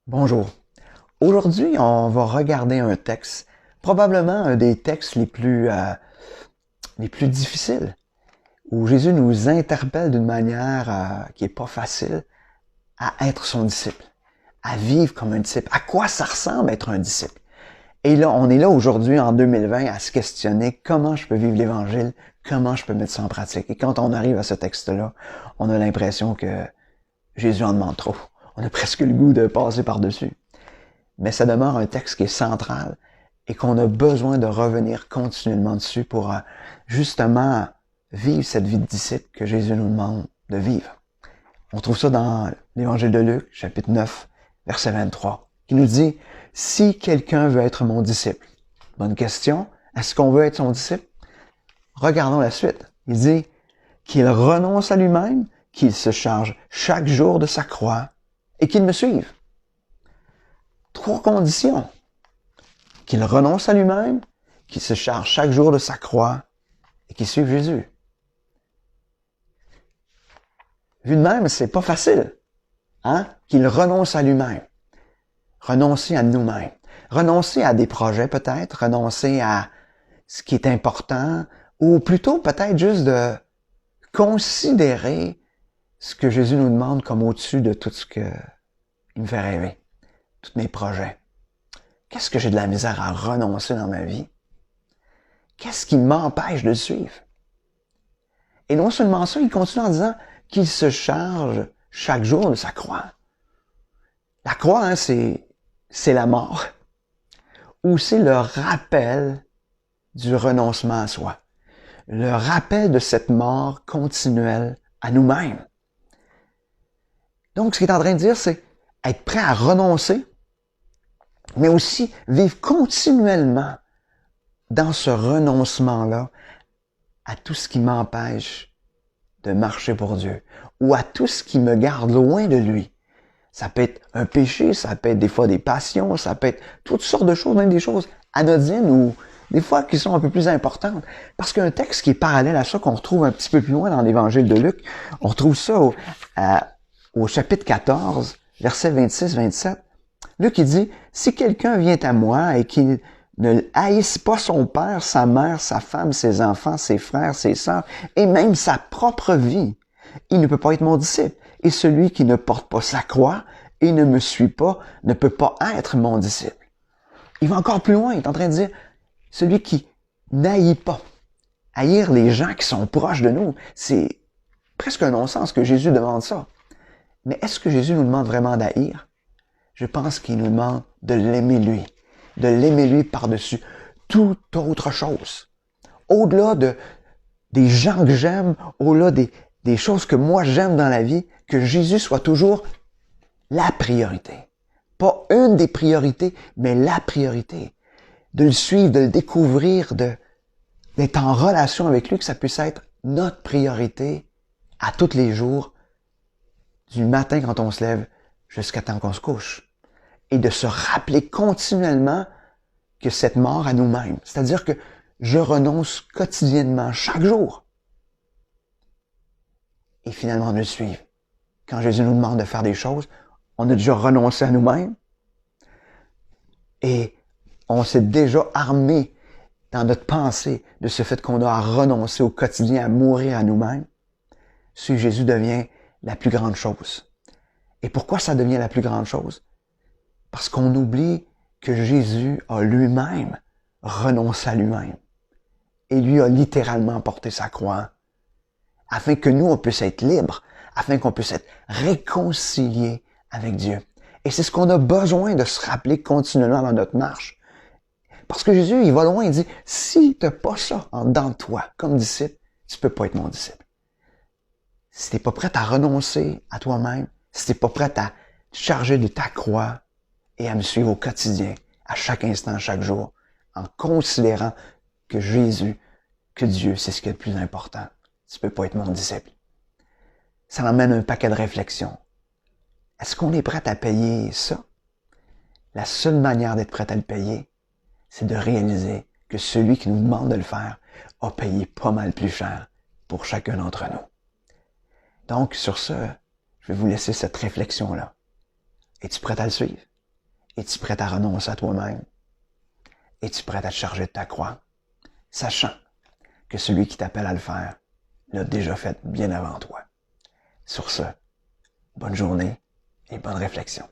Bonjour. Aujourd'hui, on va regarder un texte, probablement un des textes les plus difficiles, où Jésus nous interpelle d'une manière qui est pas facile à être son disciple, à vivre comme un disciple. À quoi ça ressemble être un disciple? Et là, on est là aujourd'hui en 2020 à se questionner comment je peux vivre l'Évangile, comment je peux mettre ça en pratique. Et quand on arrive à ce texte-là, on a l'impression que Jésus en demande trop. On a presque le goût de passer par-dessus. Mais ça demeure un texte qui est central et qu'on a besoin de revenir continuellement dessus pour justement vivre cette vie de disciple que Jésus nous demande de vivre. On trouve ça dans l'Évangile de Luc, chapitre 9, verset 23, qui nous dit « Si quelqu'un veut être mon disciple », bonne question, est-ce qu'on veut être son disciple? Regardons la suite. Il dit qu'il renonce à lui-même, qu'il se charge chaque jour de sa croix et qu'il me suive. Trois conditions. Qu'il renonce à lui-même, qu'il se charge chaque jour de sa croix et qu'il suive Jésus. Vu de même, c'est pas facile. Hein? Qu'il renonce à lui-même. Renoncer à nous-mêmes. Renoncer à des projets peut-être, renoncer à ce qui est important, ou plutôt peut-être juste de considérer ce que Jésus nous demande comme au-dessus de tout ce que il me fait rêver, tous mes projets. Qu'est-ce que j'ai de la misère à renoncer dans ma vie? Qu'est-ce qui m'empêche de le suivre? Et non seulement ça, il continue en disant qu'il se charge chaque jour de sa croix. La croix, hein, c'est la mort. Ou c'est le rappel du renoncement à soi. Le rappel de cette mort continuelle à nous-mêmes. Donc, ce qu'il est en train de dire, c'est être prêt à renoncer, mais aussi vivre continuellement dans ce renoncement-là à tout ce qui m'empêche de marcher pour Dieu ou à tout ce qui me garde loin de lui. Ça peut être un péché, ça peut être des fois des passions, ça peut être toutes sortes de choses, même des choses anodines ou des fois qui sont un peu plus importantes. Parce qu'un texte qui est parallèle à ça, qu'on retrouve un petit peu plus loin dans l'Évangile de Luc, on retrouve ça au chapitre 14, versets 26-27. Luc, il dit, « Si quelqu'un vient à moi et qu'il ne haïsse pas son père, sa mère, sa femme, ses enfants, ses frères, ses sœurs, et même sa propre vie, il ne peut pas être mon disciple. Et celui qui ne porte pas sa croix et ne me suit pas ne peut pas être mon disciple. » Il va encore plus loin, il est en train de dire, celui qui n'haït pas. Haïr les gens qui sont proches de nous, c'est presque un non-sens que Jésus demande ça. Mais est-ce que Jésus nous demande vraiment d'haïr? Je pense qu'il nous demande de l'aimer lui par-dessus toute autre chose. Au-delà des gens que j'aime, au-delà des choses que moi j'aime dans la vie, que Jésus soit toujours la priorité. Pas une des priorités, mais la priorité. De le suivre, de le découvrir, d'être en relation avec lui, que ça puisse être notre priorité à tous les jours, du matin quand on se lève jusqu'à temps qu'on se couche. Et de se rappeler continuellement que cette mort à nous-mêmes, c'est-à-dire que je renonce quotidiennement, chaque jour, et finalement de le suivre. Quand Jésus nous demande de faire des choses, on a déjà renoncé à nous-mêmes et on s'est déjà armé dans notre pensée de ce fait qu'on doit renoncer au quotidien à mourir à nous-mêmes. Suivre Jésus devient la plus grande chose. Et pourquoi ça devient la plus grande chose? Parce qu'on oublie que Jésus a lui-même renoncé à lui-même. Et lui a littéralement porté sa croix afin que nous, on puisse être libres, afin qu'on puisse être réconciliés avec Dieu. Et c'est ce qu'on a besoin de se rappeler continuellement dans notre marche. Parce que Jésus, il va loin, il dit, si tu n'as pas ça en dedans de toi, comme disciple, tu peux pas être mon disciple. Si tu n'es pas prêt à renoncer à toi-même, si tu n'es pas prêt à te charger de ta croix et à me suivre au quotidien, à chaque instant, chaque jour, en considérant que Jésus, que Dieu, c'est ce qui est le plus important. Tu peux pas être mon disciple. Ça m'amène un paquet de réflexions. Est-ce qu'on est prêt à payer ça? La seule manière d'être prêt à le payer, c'est de réaliser que celui qui nous demande de le faire a payé pas mal plus cher pour chacun d'entre nous. Donc, sur ce, je vais vous laisser cette réflexion-là. Es-tu prêt à le suivre? Es-tu prête à renoncer à toi-même? Es-tu prête à te charger de ta croix? Sachant que celui qui t'appelle à le faire l'a déjà fait bien avant toi. Sur ce, bonne journée et bonne réflexion.